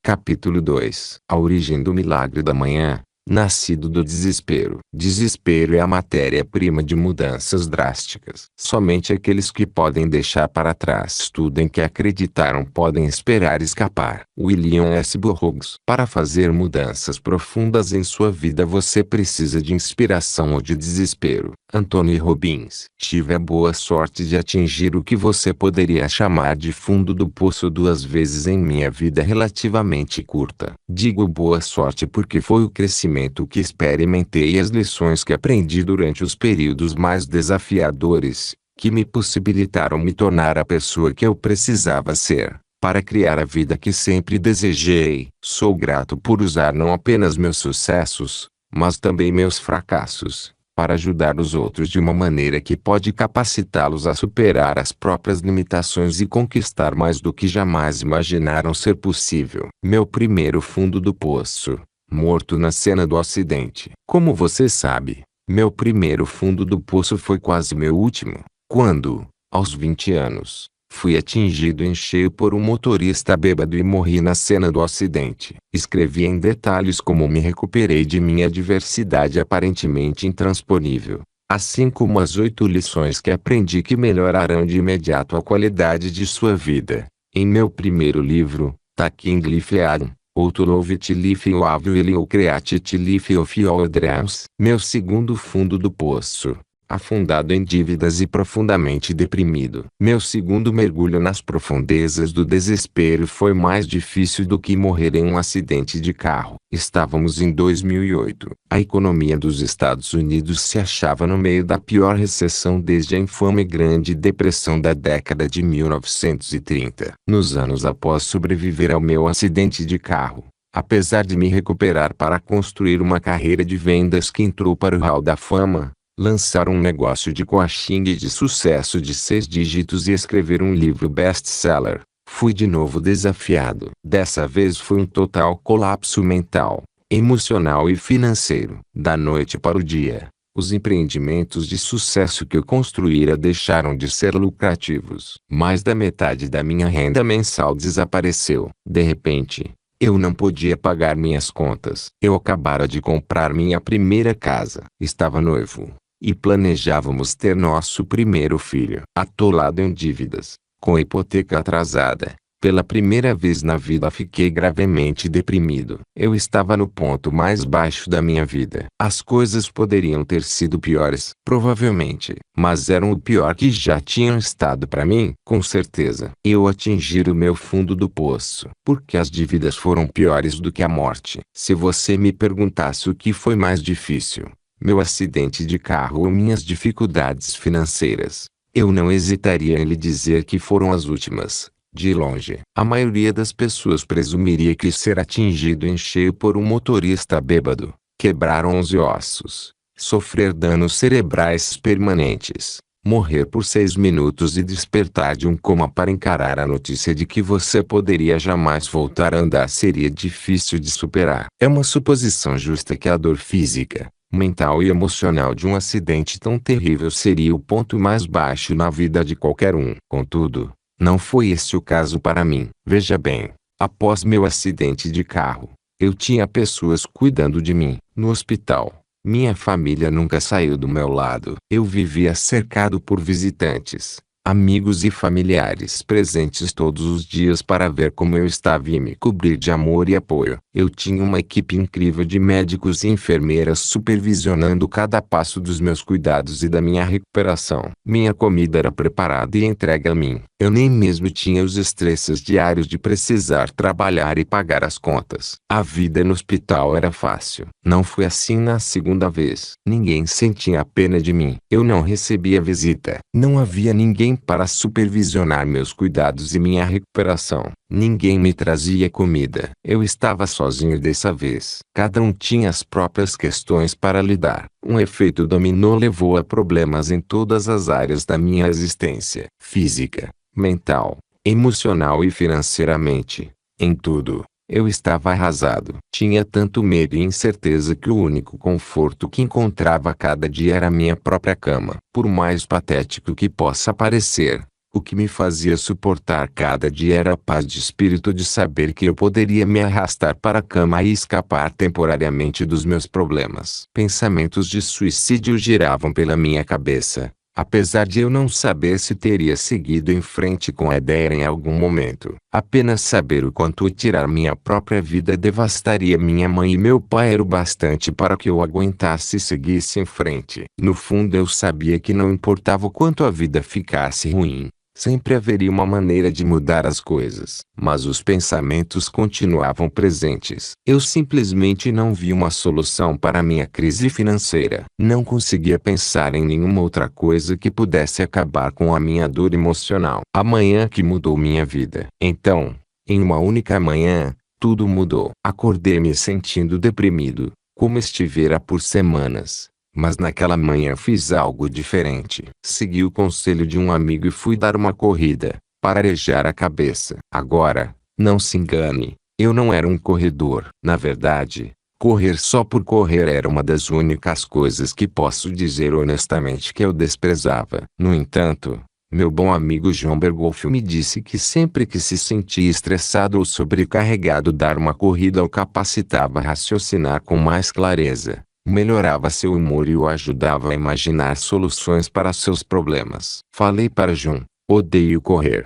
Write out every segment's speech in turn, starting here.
Capítulo 2. A origem do milagre da manhã. Nascido do desespero. Desespero é a matéria-prima de mudanças drásticas. Somente aqueles que podem deixar para trás tudo em que acreditaram podem esperar escapar. William S. Burroughs. Para fazer mudanças profundas em sua vida você precisa de inspiração ou de desespero. Anthony Robbins. Tive a boa sorte de atingir o que você poderia chamar de fundo do poço 2 vezes em minha vida relativamente curta. Digo boa sorte porque foi o crescimento que experimentei e as lições que aprendi durante os períodos mais desafiadores, que me possibilitaram me tornar a pessoa que eu precisava ser, para criar a vida que sempre desejei. Sou grato por usar não apenas meus sucessos, mas também meus fracassos, para ajudar os outros de uma maneira que pode capacitá-los a superar as próprias limitações e conquistar mais do que jamais imaginaram ser possível. Meu primeiro fundo do poço. Morto na cena do acidente. Como você sabe, meu primeiro fundo do poço foi quase meu último, quando, aos 20 anos, fui atingido em cheio por um motorista bêbado e morri na cena do acidente. Escrevi em detalhes como me recuperei de minha adversidade aparentemente intransponível, assim como as 8 lições que aprendi que melhorarão de imediato a qualidade de sua vida. Em meu primeiro livro, Taking Life On, ou To Love It Life You Will ou Create It Life of Your Dreams. Meu segundo fundo do poço. Afundado em dívidas e profundamente deprimido. Meu segundo mergulho nas profundezas do desespero foi mais difícil do que morrer em um acidente de carro. Estávamos em 2008. A economia dos Estados Unidos se achava no meio da pior recessão desde a infame Grande Depressão da década de 1930. Nos anos após sobreviver ao meu acidente de carro, apesar de me recuperar para construir uma carreira de vendas que entrou para o hall da fama, lançar um negócio de coaching de sucesso de 6 dígitos e escrever um livro best-seller, fui de novo desafiado. Dessa vez foi um total colapso mental, emocional e financeiro. Da noite para o dia, os empreendimentos de sucesso que eu construíra deixaram de ser lucrativos. Mais da metade da minha renda mensal desapareceu. De repente, eu não podia pagar minhas contas. Eu acabara de comprar minha primeira casa. Estava noivo e planejávamos ter nosso primeiro filho. Atolado em dívidas, com a hipoteca atrasada, pela primeira vez na vida fiquei gravemente deprimido. Eu estava no ponto mais baixo da minha vida. As coisas poderiam ter sido piores, provavelmente, mas eram o pior que já tinham estado para mim, com certeza. Eu atingi o meu fundo do poço, porque as dívidas foram piores do que a morte. Se você me perguntasse o que foi mais difícil, meu acidente de carro ou minhas dificuldades financeiras, eu não hesitaria em lhe dizer que foram as últimas. De longe, a maioria das pessoas presumiria que ser atingido em cheio por um motorista bêbado, quebrar 11 ossos, sofrer danos cerebrais permanentes, morrer por 6 minutos e despertar de um coma para encarar a notícia de que você poderia jamais voltar a andar seria difícil de superar. É uma suposição justa que a dor física, mental e emocional de um acidente tão terrível seria o ponto mais baixo na vida de qualquer um. Contudo, não foi esse o caso para mim. Veja bem, após meu acidente de carro, eu tinha pessoas cuidando de mim. No hospital, minha família nunca saiu do meu lado. Eu vivia cercado por visitantes, amigos e familiares presentes todos os dias para ver como eu estava e me cobrir de amor e apoio. Eu tinha uma equipe incrível de médicos e enfermeiras supervisionando cada passo dos meus cuidados e da minha recuperação. Minha comida era preparada e entregue a mim. Eu nem mesmo tinha os estresses diários de precisar trabalhar e pagar as contas. A vida no hospital era fácil. Não foi assim na segunda vez. Ninguém sentia pena de mim. Eu não recebia visita. Não havia ninguém para supervisionar meus cuidados e minha recuperação. Ninguém me trazia comida. Eu estava sozinho dessa vez. Cada um tinha as próprias questões para lidar. Um efeito dominó levou a problemas em todas as áreas da minha existência: física, mental, emocional e financeiramente. Em tudo, eu estava arrasado. Tinha tanto medo e incerteza que o único conforto que encontrava cada dia era minha própria cama. Por mais patético que possa parecer, O que me fazia suportar cada dia era a paz de espírito de saber que eu poderia me arrastar para a cama e escapar temporariamente dos meus problemas. Pensamentos de suicídio giravam pela minha cabeça, apesar de eu não saber se teria seguido em frente com a ideia em algum momento. Apenas saber o quanto tirar minha própria vida devastaria minha mãe e meu pai era o bastante para que eu aguentasse e seguisse em frente. No fundo eu sabia que não importava o quanto a vida ficasse ruim. Sempre haveria uma maneira de mudar as coisas. Mas os pensamentos continuavam presentes. Eu simplesmente não vi uma solução para minha crise financeira. Não conseguia pensar em nenhuma outra coisa que pudesse acabar com a minha dor emocional. A manhã que mudou minha vida. Então, em uma única manhã, tudo mudou. Acordei me sentindo deprimido, como estivera por semanas. Mas naquela manhã fiz algo diferente. Segui o conselho de um amigo e fui dar uma corrida, para arejar a cabeça. Agora, não se engane, eu não era um corredor. Na verdade, correr só por correr era uma das únicas coisas que posso dizer honestamente que eu desprezava. No entanto, meu bom amigo João Bergolfo me disse que sempre que se sentia estressado ou sobrecarregado dar uma corrida o capacitava a raciocinar com mais clareza. Melhorava seu humor e o ajudava a imaginar soluções para seus problemas. Falei para João, odeio correr.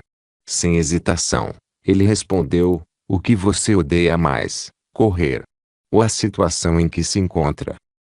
Sem hesitação, ele respondeu, o que você odeia mais, correr ou a situação em que se encontra?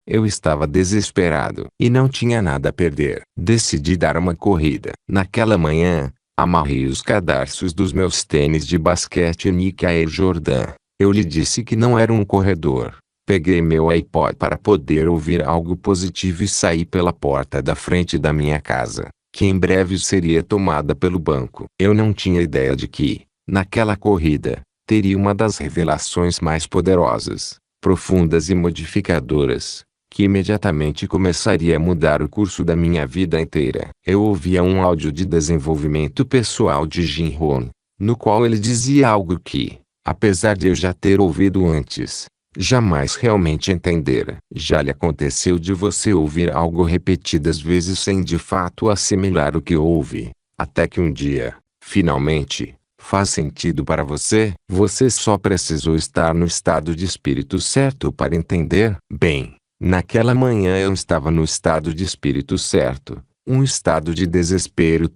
Eu estava desesperado e não tinha nada a perder. Decidi dar uma corrida. Naquela manhã, amarrei os cadarços dos meus tênis de basquete Nike Air Jordan. Eu lhe disse que não era um corredor. Peguei meu iPod para poder ouvir algo positivo e saí pela porta da frente da minha casa, que em breve seria tomada pelo banco. Eu não tinha ideia de que, naquela corrida, teria uma das revelações mais poderosas, profundas e modificadoras, que imediatamente começaria a mudar o curso da minha vida inteira. Eu ouvia um áudio de desenvolvimento pessoal de Jim Rohn, no qual ele dizia algo que, apesar de eu já ter ouvido antes, jamais realmente entender. Já lhe aconteceu de você ouvir algo repetidas vezes sem de fato assimilar o que ouve, até que um dia, finalmente, faz sentido para você? Você só precisou estar no estado de espírito certo para entender? Bem, naquela manhã eu estava no estado de espírito certo, um estado de desespero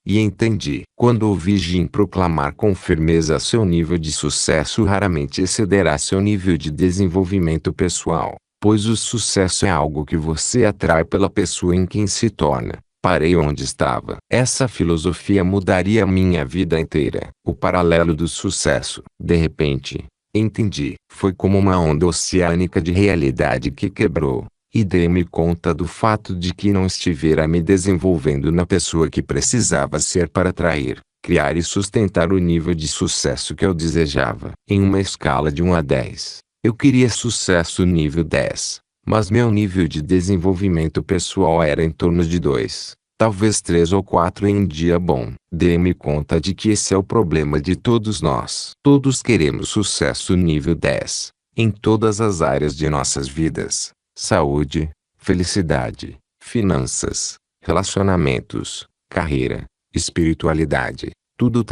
e entendi. Quando ouvi Jim proclamar com firmeza seu nível de sucesso raramente excederá seu nível de desenvolvimento pessoal, pois o sucesso é algo que você atrai pela pessoa em quem se torna. Parei onde estava. Essa filosofia mudaria a minha vida inteira. O paralelo do sucesso. De repente, entendi. Foi como uma onda oceânica de realidade que quebrou. E dei-me conta do fato de que não estivera me desenvolvendo na pessoa que precisava ser para atrair, criar e sustentar o nível de sucesso que eu desejava. Em uma escala de 1 a 10, eu queria sucesso nível 10, mas meu nível de desenvolvimento pessoal era em torno de 2, talvez 3 ou 4 em um dia bom. Dei-me conta de que esse é o problema de todos nós. Todos queremos sucesso nível 10, em todas as áreas de nossas vidas. Saúde, felicidade, finanças, relacionamentos, carreira, espiritualidade, tudo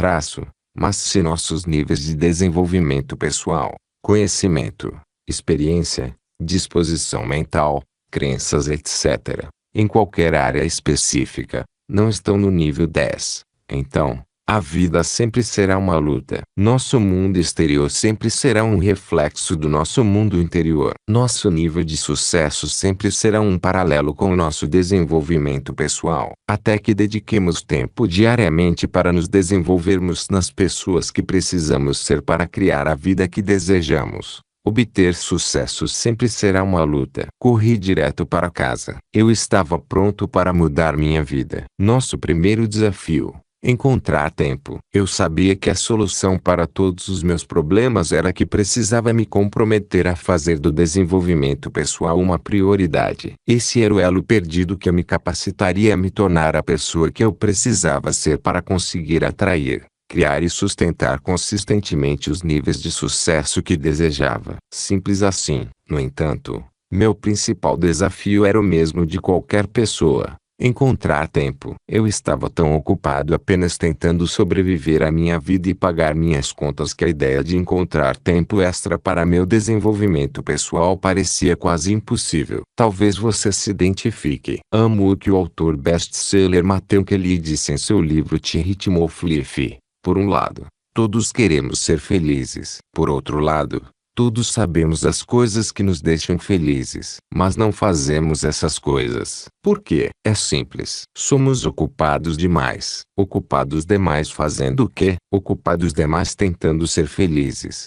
mas se nossos níveis de desenvolvimento pessoal, conhecimento, experiência, disposição mental, crenças etc., em qualquer área específica, não estão no nível 10, então, a vida sempre será uma luta. Nosso mundo exterior sempre será um reflexo do nosso mundo interior. Nosso nível de sucesso sempre será um paralelo com o nosso desenvolvimento pessoal. Até que dediquemos tempo diariamente para nos desenvolvermos nas pessoas que precisamos ser para criar a vida que desejamos. Obter sucesso sempre será uma luta. Corri direto para casa. Eu estava pronto para mudar minha vida. Nosso primeiro desafio: encontrar tempo. Eu sabia que a solução para todos os meus problemas era que precisava me comprometer a fazer do desenvolvimento pessoal uma prioridade. Esse era o elo perdido que me capacitaria a me tornar a pessoa que eu precisava ser para conseguir atrair, criar e sustentar consistentemente os níveis de sucesso que desejava. Simples assim. No entanto, meu principal desafio era o mesmo de qualquer pessoa: Encontrar tempo. Eu estava tão ocupado apenas tentando sobreviver à minha vida e pagar minhas contas que a ideia de encontrar tempo extra para meu desenvolvimento pessoal parecia quase impossível. Talvez você se identifique. Amo o que o autor best-seller Matthew Kelly disse em seu livro The Rhythm of Life. Por um lado, todos queremos ser felizes. Por outro lado, todos sabemos as coisas que nos deixam felizes, mas não fazemos essas coisas. Por quê? É simples. Somos ocupados demais. Ocupados demais fazendo o quê? Ocupados demais tentando ser felizes.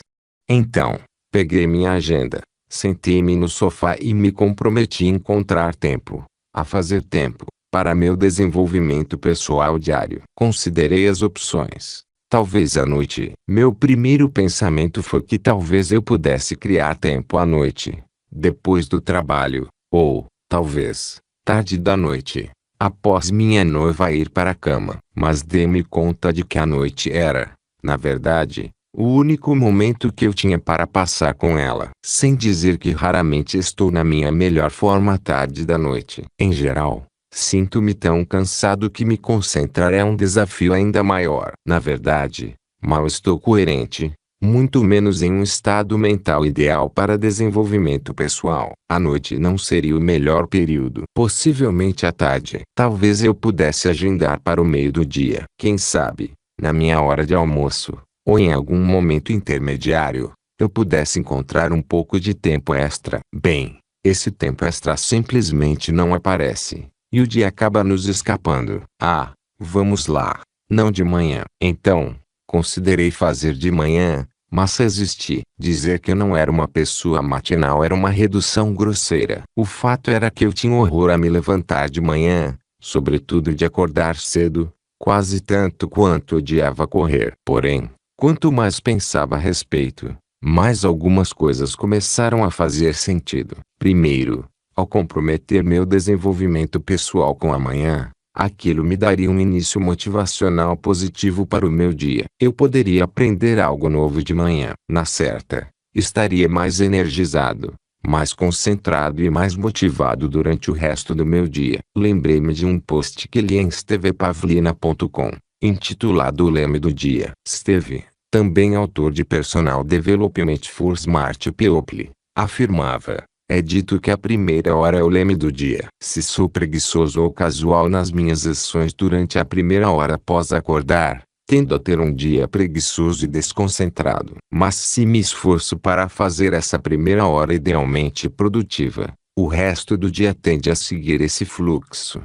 Então, peguei minha agenda, sentei-me no sofá e me comprometi a encontrar tempo, a fazer tempo, para meu desenvolvimento pessoal diário. Considerei as opções. Talvez à noite. Meu primeiro pensamento foi que talvez eu pudesse criar tempo à noite, depois do trabalho, ou, talvez, tarde da noite, após minha noiva ir para a cama. Mas dei-me conta de que a noite era, na verdade, o único momento que eu tinha para passar com ela. Sem dizer que raramente estou na minha melhor forma à tarde da noite. Em geral, sinto-me tão cansado que me concentrar é um desafio ainda maior. Na verdade, mal estou coerente, muito menos em um estado mental ideal para desenvolvimento pessoal. A noite não seria o melhor período. Possivelmente à tarde. Talvez eu pudesse agendar para o meio do dia. Quem sabe, na minha hora de almoço, ou em algum momento intermediário, eu pudesse encontrar um pouco de tempo extra. Bem, esse tempo extra simplesmente não aparece. E o dia acaba nos escapando. Ah, vamos lá. Não de manhã. Então, considerei fazer de manhã, mas resisti. Dizer que eu não era uma pessoa matinal era uma redução grosseira. O fato era que eu tinha horror a me levantar de manhã, sobretudo de acordar cedo, quase tanto quanto odiava correr. Porém, quanto mais pensava a respeito, mais algumas coisas começaram a fazer sentido. Primeiro, ao comprometer meu desenvolvimento pessoal com a manhã, aquilo me daria um início motivacional positivo para o meu dia. Eu poderia aprender algo novo de manhã. Na certa, estaria mais energizado, mais concentrado e mais motivado durante o resto do meu dia. Lembrei-me de um post que li em stevepavlina.com, intitulado O Leme do Dia. Steve, também autor de Personal Development for Smart People, afirmava: é dito que a primeira hora é o leme do dia. Se sou preguiçoso ou casual nas minhas ações durante a primeira hora após acordar, tendo a ter um dia preguiçoso e desconcentrado. Mas se me esforço para fazer essa primeira hora idealmente produtiva, o resto do dia tende a seguir esse fluxo.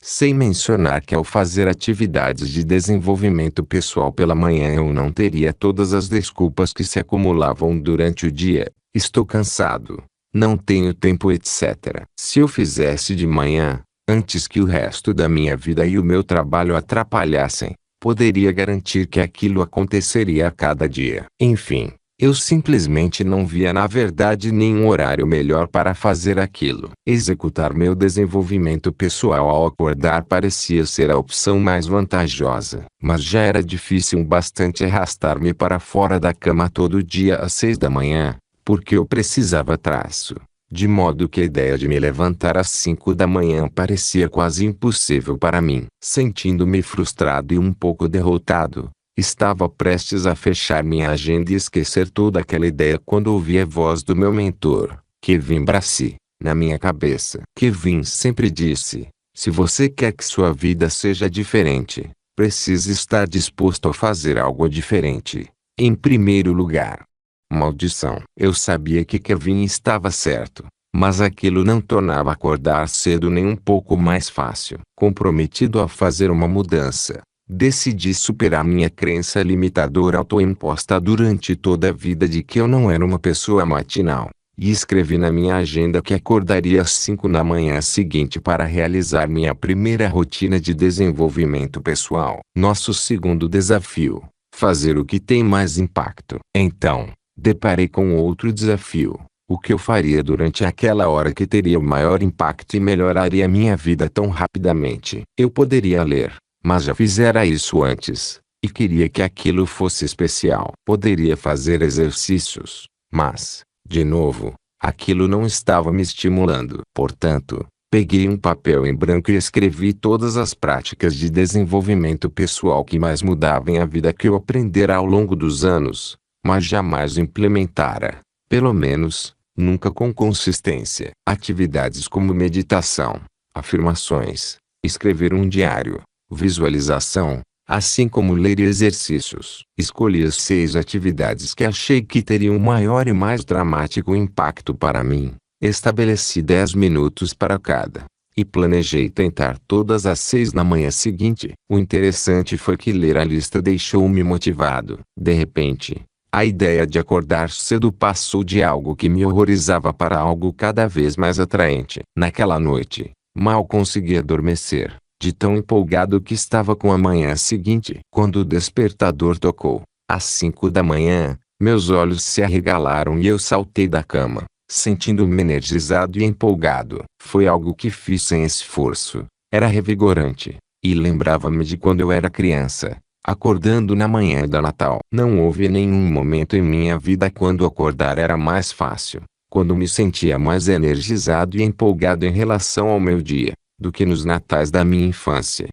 Sem mencionar que ao fazer atividades de desenvolvimento pessoal pela manhã eu não teria todas as desculpas que se acumulavam durante o dia. Estou cansado, não tenho tempo, etc. Se eu fizesse de manhã, antes que o resto da minha vida e o meu trabalho atrapalhassem, poderia garantir que aquilo aconteceria a cada dia. Enfim, eu simplesmente não via na verdade nenhum horário melhor para fazer aquilo. Executar meu desenvolvimento pessoal ao acordar parecia ser a opção mais vantajosa. Mas já era difícil bastante arrastar-me para fora da cama todo dia às 6 da manhã. Porque eu precisava traço, de modo que a ideia de me levantar às 5 da manhã parecia quase impossível para mim. Sentindo-me frustrado e um pouco derrotado, estava prestes a fechar minha agenda e esquecer toda aquela ideia quando ouvi a voz do meu mentor, Kevin Bracy, na minha cabeça. Kevin sempre disse: se você quer que sua vida seja diferente, precisa estar disposto a fazer algo diferente. Em primeiro lugar, maldição. Eu sabia que Kevin estava certo, mas aquilo não tornava acordar cedo nem um pouco mais fácil. Comprometido a fazer uma mudança, decidi superar minha crença limitadora autoimposta durante toda a vida de que eu não era uma pessoa matinal, e escrevi na minha agenda que acordaria às 5 da manhã seguinte para realizar minha primeira rotina de desenvolvimento pessoal. Nosso segundo desafio: fazer o que tem mais impacto. Então, deparei com outro desafio: o que eu faria durante aquela hora que teria o maior impacto e melhoraria minha vida tão rapidamente. Eu poderia ler, mas já fizera isso antes, e queria que aquilo fosse especial. Poderia fazer exercícios, mas, de novo, aquilo não estava me estimulando. Portanto, Peguei um papel em branco e escrevi todas as práticas de desenvolvimento pessoal que mais mudavam a vida que eu aprendera ao longo dos anos, mas jamais implementara. Pelo menos, nunca com consistência. Atividades como meditação, afirmações, escrever um diário, visualização, assim como ler e exercícios. Escolhi as 6 atividades que achei que teriam maior e mais dramático impacto para mim. Estabeleci 10 minutos para cada, e planejei tentar todas as 6 na manhã seguinte. O interessante foi que ler a lista deixou-me motivado. De repente, a ideia de acordar cedo passou de algo que me horrorizava para algo cada vez mais atraente. Naquela noite, mal consegui adormecer, de tão empolgado que estava com a manhã seguinte. Quando o despertador tocou, às 5 da manhã, meus olhos se arregalaram e eu saltei da cama, sentindo-me energizado e empolgado. Foi algo que fiz sem esforço. Era revigorante, e lembrava-me de quando eu era criança, acordando na manhã da Natal. Não houve nenhum momento em minha vida quando acordar era mais fácil, quando me sentia mais energizado e empolgado em relação ao meu dia, do que nos natais da minha infância.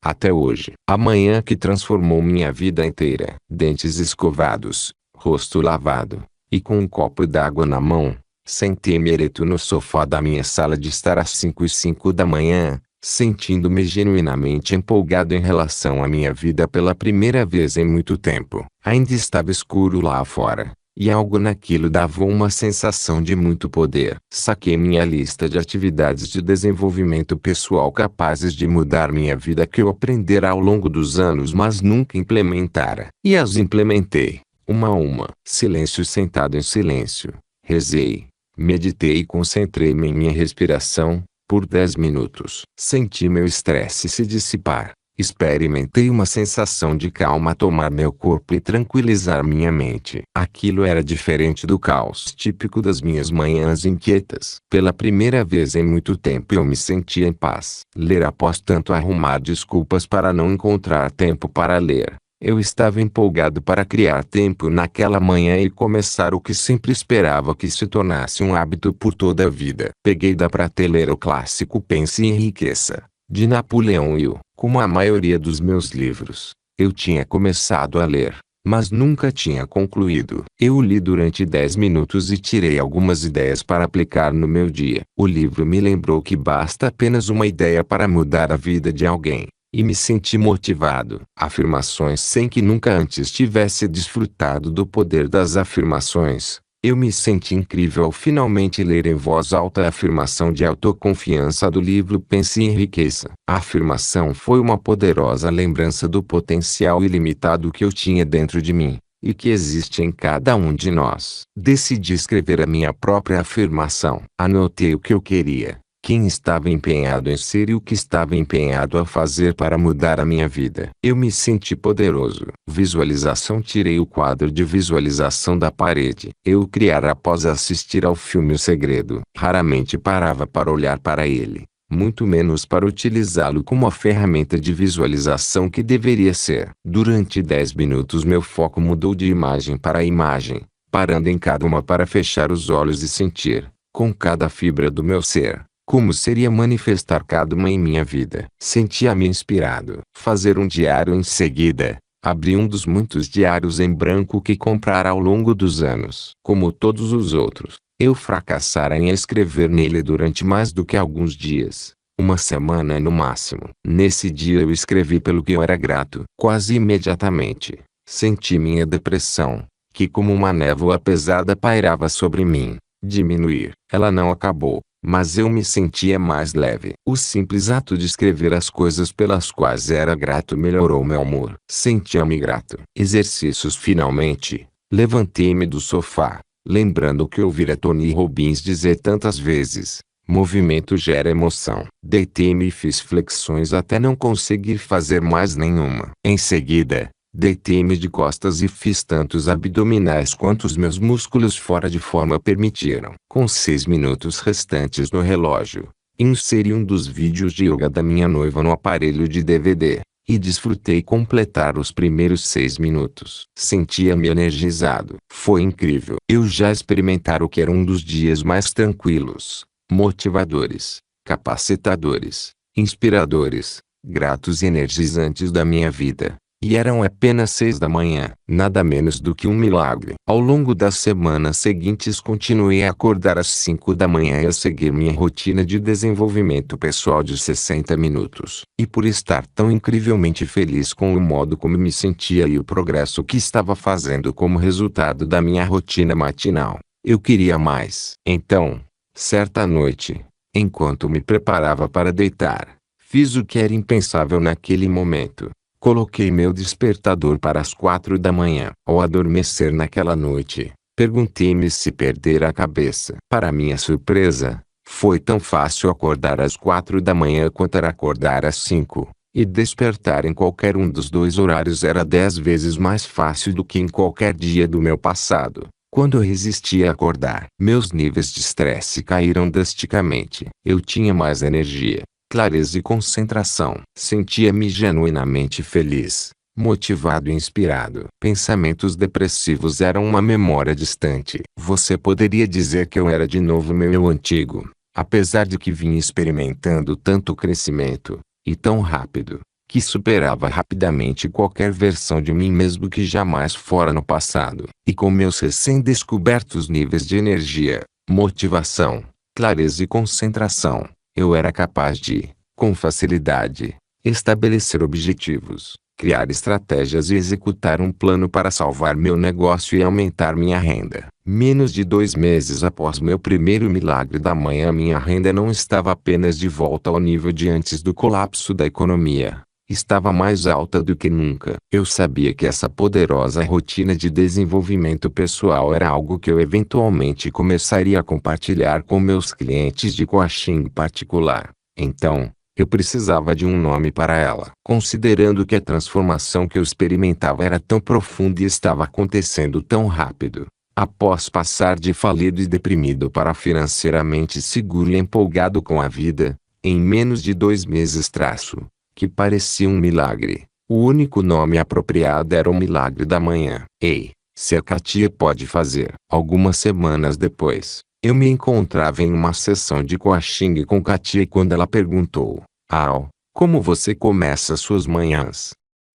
Até hoje, a manhã que transformou minha vida inteira. Dentes escovados, rosto lavado, e com um copo d'água na mão, sentei-me ereto no sofá da minha sala de estar às 5:05 da manhã, sentindo-me genuinamente empolgado em relação à minha vida pela primeira vez em muito tempo. Ainda estava escuro lá fora, e algo naquilo dava uma sensação de muito poder. Saquei minha lista de atividades de desenvolvimento pessoal capazes de mudar minha vida que eu aprendera ao longo dos anos mas nunca implementara. E as implementei, uma a uma. Silêncio. Sentado em silêncio, rezei, meditei e concentrei-me em minha respiração, por 10 minutos. Senti meu estresse se dissipar. Experimentei uma sensação de calma tomar meu corpo e tranquilizar minha mente. Aquilo era diferente do caos típico das minhas manhãs inquietas. Pela primeira vez em muito tempo eu me sentia em paz. Ler após tanto arrumar desculpas para não encontrar tempo para ler. Eu estava empolgado para criar tempo naquela manhã e começar o que sempre esperava que se tornasse um hábito por toda a vida. Peguei da prateleira o clássico Pense e Enriqueça, de Napoleão Hill. Como a maioria dos meus livros, eu tinha começado a ler, mas nunca tinha concluído. Eu li durante 10 minutos e tirei algumas ideias para aplicar no meu dia. O livro me lembrou que basta apenas uma ideia para mudar a vida de alguém, e me senti motivado. Afirmações. Sem que nunca antes tivesse desfrutado do poder das afirmações, eu me senti incrível ao finalmente ler em voz alta a afirmação de autoconfiança do livro Pense e Enriqueça. A afirmação foi uma poderosa lembrança do potencial ilimitado que eu tinha dentro de mim, e que existe em cada um de nós. Decidi escrever a minha própria afirmação. Anotei o que eu queria, quem estava empenhado em ser e o que estava empenhado a fazer para mudar a minha vida. Eu me senti poderoso. Visualização. Tirei o quadro de visualização da parede. Eu o criara após assistir ao filme O Segredo. Raramente parava para olhar para ele, muito menos para utilizá-lo como a ferramenta de visualização que deveria ser. Durante 10 minutos meu foco mudou de imagem para imagem, parando em cada uma para fechar os olhos e sentir, com cada fibra do meu ser, como seria manifestar cada uma em minha vida. Sentia-me inspirado. Fazer um diário. Em seguida, abri um dos muitos diários em branco que comprara ao longo dos anos. Como todos os outros, eu fracassara em escrever nele durante mais do que alguns dias, uma semana no máximo. Nesse dia eu escrevi pelo que eu era grato. Quase imediatamente, senti minha depressão, que como uma névoa pesada pairava sobre mim, diminuir. Ela não acabou, mas eu me sentia mais leve. O simples ato de escrever as coisas pelas quais era grato melhorou meu humor. Sentia-me grato. Exercícios. Finalmente, levantei-me do sofá, lembrando o que ouvira Tony Robbins dizer tantas vezes: movimento gera emoção. Deitei-me e fiz flexões até não conseguir fazer mais nenhuma. Em seguida, deitei-me de costas e fiz tantos abdominais quanto os meus músculos fora de forma permitiram. Com 6 minutos restantes no relógio, inseri um dos vídeos de yoga da minha noiva no aparelho de DVD, e desfrutei completar os primeiros 6 minutos. Sentia-me energizado. Foi incrível. Eu já experimentara o que era um dos dias mais tranquilos, motivadores, capacitadores, inspiradores, gratos e energizantes da minha vida. E eram apenas 6 da manhã, nada menos do que um milagre. Ao longo das semanas seguintes continuei a acordar às 5 da manhã e a seguir minha rotina de desenvolvimento pessoal de 60 minutos. E por estar tão incrivelmente feliz com o modo como me sentia e o progresso que estava fazendo como resultado da minha rotina matinal, eu queria mais. Então, certa noite, enquanto me preparava para deitar, fiz o que era impensável naquele momento. Coloquei meu despertador para as 4 da manhã. Ao adormecer naquela noite, perguntei-me se perder a cabeça. Para minha surpresa, foi tão fácil acordar às 4 da manhã quanto era acordar às 5, e despertar em qualquer um dos dois horários era 10 vezes mais fácil do que em qualquer dia do meu passado. Quando eu resistia a acordar, meus níveis de estresse caíram drasticamente. Eu tinha mais energia, clareza e concentração. Sentia-me genuinamente feliz, motivado e inspirado. Pensamentos depressivos eram uma memória distante. Você poderia dizer que eu era de novo meu eu antigo, apesar de que vinha experimentando tanto crescimento, e tão rápido, que superava rapidamente qualquer versão de mim mesmo que jamais fora no passado. E com meus recém-descobertos níveis de energia, motivação, clareza e concentração, eu era capaz de, com facilidade, estabelecer objetivos, criar estratégias e executar um plano para salvar meu negócio e aumentar minha renda. Menos de 2 meses após meu primeiro milagre da manhã, minha renda não estava apenas de volta ao nível de antes do colapso da economia. Estava mais alta do que nunca. Eu sabia que essa poderosa rotina de desenvolvimento pessoal era algo que eu eventualmente começaria a compartilhar com meus clientes de coaching particular. Então, eu precisava de um nome para ela. Considerando que a transformação que eu experimentava era tão profunda e estava acontecendo tão rápido, após passar de falido e deprimido para financeiramente seguro e empolgado com a vida, em menos de 2 meses que parecia um milagre, o único nome apropriado era o milagre da manhã. Ei, se a Katia pode fazer. Algumas semanas depois, eu me encontrava em uma sessão de coaching com Katia quando ela perguntou: Al, como você começa suas manhãs?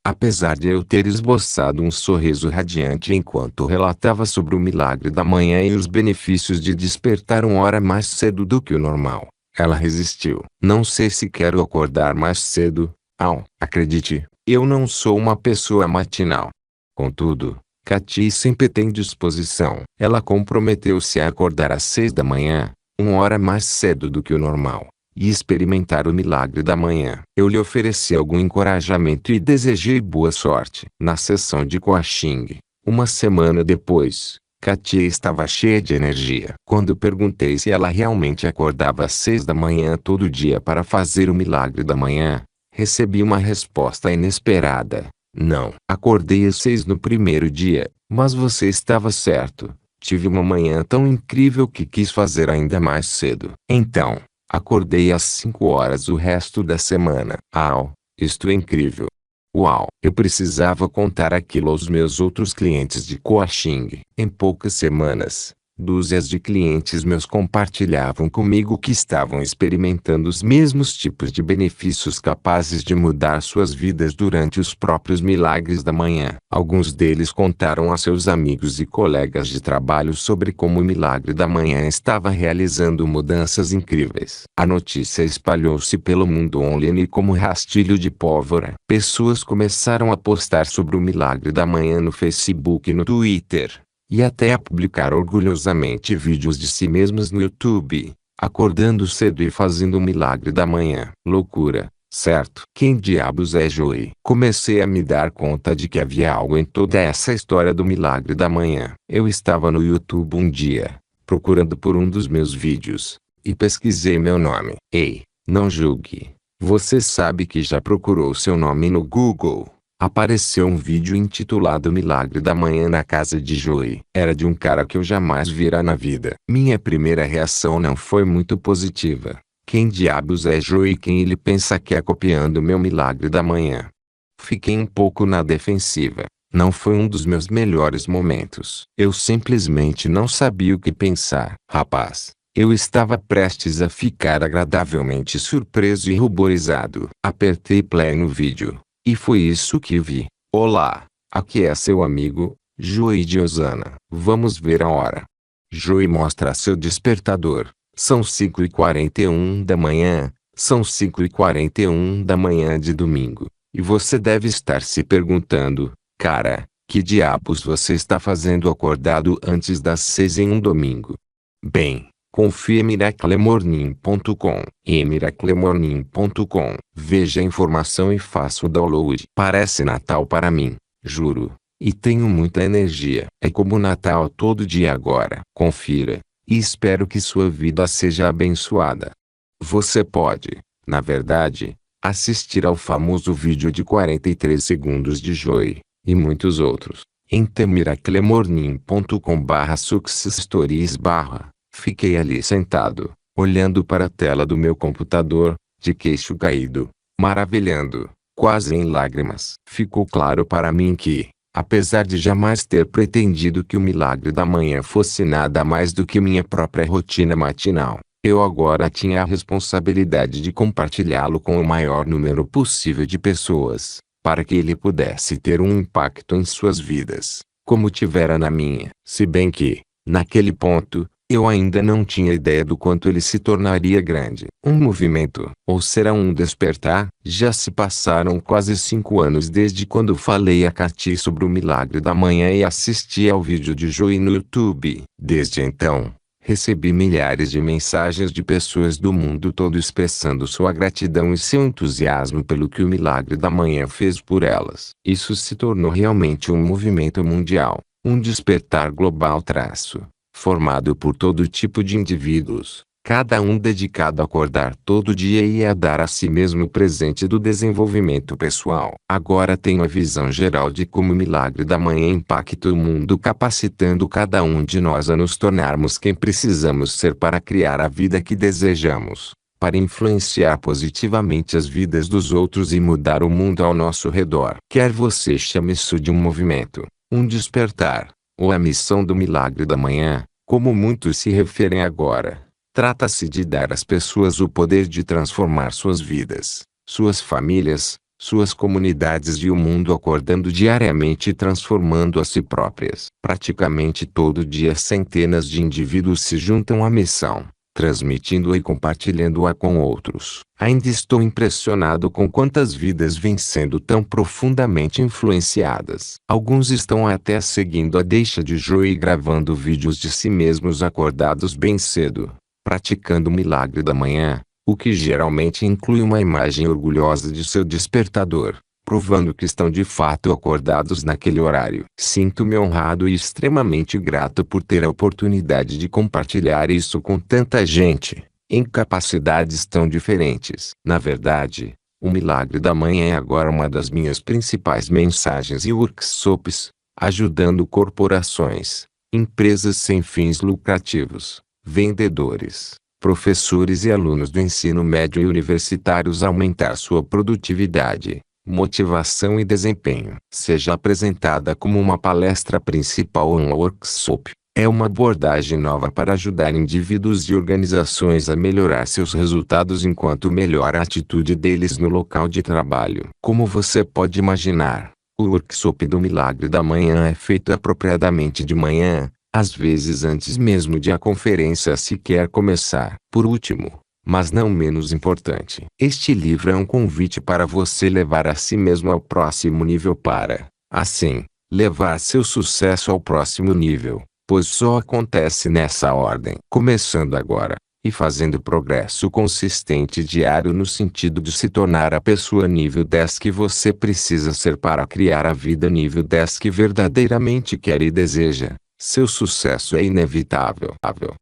Apesar de eu ter esboçado um sorriso radiante enquanto relatava sobre o milagre da manhã e os benefícios de despertar 1 hora mais cedo do que o normal, ela resistiu. Não sei se quero acordar mais cedo, Al. Acredite, eu não sou uma pessoa matinal. Contudo, Katia sempre tem disposição. Ela comprometeu-se a acordar às 6 da manhã, 1 hora mais cedo do que o normal, e experimentar o milagre da manhã. Eu lhe ofereci algum encorajamento e desejei boa sorte. Na sessão de coaching, uma semana depois, Katia estava cheia de energia. Quando perguntei se ela realmente acordava às 6 da manhã todo dia para fazer o milagre da manhã, recebi uma resposta inesperada: não. Acordei às 6 no primeiro dia, mas você estava certo. Tive uma manhã tão incrível que quis fazer ainda mais cedo. Então, acordei às 5 horas o resto da semana. Au, isto é incrível. Uau! Eu precisava contar aquilo aos meus outros clientes de coaching. Em poucas semanas, dúzias de clientes meus compartilhavam comigo que estavam experimentando os mesmos tipos de benefícios capazes de mudar suas vidas durante os próprios milagres da manhã. Alguns deles contaram a seus amigos e colegas de trabalho sobre como o milagre da manhã estava realizando mudanças incríveis. A notícia espalhou-se pelo mundo online como rastilho de pólvora. Pessoas começaram a postar sobre o milagre da manhã no Facebook e no Twitter, e até a publicar orgulhosamente vídeos de si mesmos no YouTube, acordando cedo e fazendo o milagre da manhã. Loucura, certo? Quem diabos é Joey? Comecei a me dar conta de que havia algo em toda essa história do milagre da manhã. Eu estava no YouTube um dia, procurando por um dos meus vídeos, e pesquisei meu nome. Ei, não julgue. Você sabe que já procurou seu nome no Google. Apareceu um vídeo intitulado Milagre da Manhã na casa de Joey. Era de um cara que eu jamais vira na vida. Minha primeira reação não foi muito positiva. Quem diabos é Joey e quem ele pensa que é copiando meu milagre da manhã? Fiquei um pouco na defensiva. Não foi um dos meus melhores momentos. Eu simplesmente não sabia o que pensar. Rapaz, Eu estava prestes a ficar agradavelmente surpreso e ruborizado. Apertei play no vídeo. E foi isso que vi. Olá, aqui é seu amigo, Joey de Osana. Vamos ver a hora. Joey mostra seu despertador. São 5h41 da manhã. São 5h41 da manhã de domingo. E você deve estar se perguntando, cara, que diabos você está fazendo acordado antes das 6 em um domingo? Bem, confie em miraclemorning.com e miraclemorning.com. Veja a informação e faça o download. Parece Natal para mim, juro. E tenho muita energia. É como Natal todo dia agora. Confira. E espero que sua vida seja abençoada. Você pode, na verdade, assistir ao famoso vídeo de 43 segundos de Joey, e muitos outros, em miraclemorning.com/successstories/. Fiquei ali sentado, olhando para a tela do meu computador, de queixo caído, maravilhando, quase em lágrimas. Ficou claro para mim que, apesar de jamais ter pretendido que o milagre da manhã fosse nada mais do que minha própria rotina matinal, eu agora tinha a responsabilidade de compartilhá-lo com o maior número possível de pessoas, para que ele pudesse ter um impacto em suas vidas, como tivera na minha. Se bem que, naquele ponto, eu ainda não tinha ideia do quanto ele se tornaria grande. Um movimento, ou será um despertar? Já se passaram quase 5 anos desde quando falei a Katy sobre o milagre da manhã e assisti ao vídeo de Joey no YouTube. Desde então, recebi milhares de mensagens de pessoas do mundo todo expressando sua gratidão e seu entusiasmo pelo que o milagre da manhã fez por elas. Isso se tornou realmente um movimento mundial, um despertar global formado por todo tipo de indivíduos, cada um dedicado a acordar todo dia e a dar a si mesmo o presente do desenvolvimento pessoal. Agora tenho a visão geral de como o milagre da manhã impacta o mundo, capacitando cada um de nós a nos tornarmos quem precisamos ser para criar a vida que desejamos, para influenciar positivamente as vidas dos outros e mudar o mundo ao nosso redor. Quer você chame isso de um movimento, um despertar, ou a missão do milagre da manhã, como muitos se referem agora, trata-se de dar às pessoas o poder de transformar suas vidas, suas famílias, suas comunidades e o mundo acordando diariamente e transformando a si próprias. Praticamente todo dia centenas de indivíduos se juntam à missão, transmitindo-a e compartilhando-a com outros. Ainda estou impressionado com quantas vidas vêm sendo tão profundamente influenciadas. Alguns estão até seguindo a deixa de Joey e gravando vídeos de si mesmos acordados bem cedo, praticando o milagre da manhã, o que geralmente inclui uma imagem orgulhosa de seu despertador, provando que estão de fato acordados naquele horário. Sinto-me honrado e extremamente grato por ter a oportunidade de compartilhar isso com tanta gente, em capacidades tão diferentes. Na verdade, o milagre da manhã é agora uma das minhas principais mensagens e workshops, ajudando corporações, empresas sem fins lucrativos, vendedores, professores e alunos do ensino médio e universitários a aumentar sua produtividade, motivação e desempenho. Seja apresentada como uma palestra principal ou um workshop, é uma abordagem nova para ajudar indivíduos e organizações a melhorar seus resultados enquanto melhora a atitude deles no local de trabalho. Como você pode imaginar, o workshop do milagre da manhã é feito apropriadamente de manhã, às vezes antes mesmo de a conferência sequer começar. Por último, mas não menos importante, este livro é um convite para você levar a si mesmo ao próximo nível para, assim, levar seu sucesso ao próximo nível, pois só acontece nessa ordem. Começando agora, e fazendo progresso consistente diário no sentido de se tornar a pessoa nível 10 que você precisa ser para criar a vida nível 10 que verdadeiramente quer e deseja, seu sucesso é inevitável.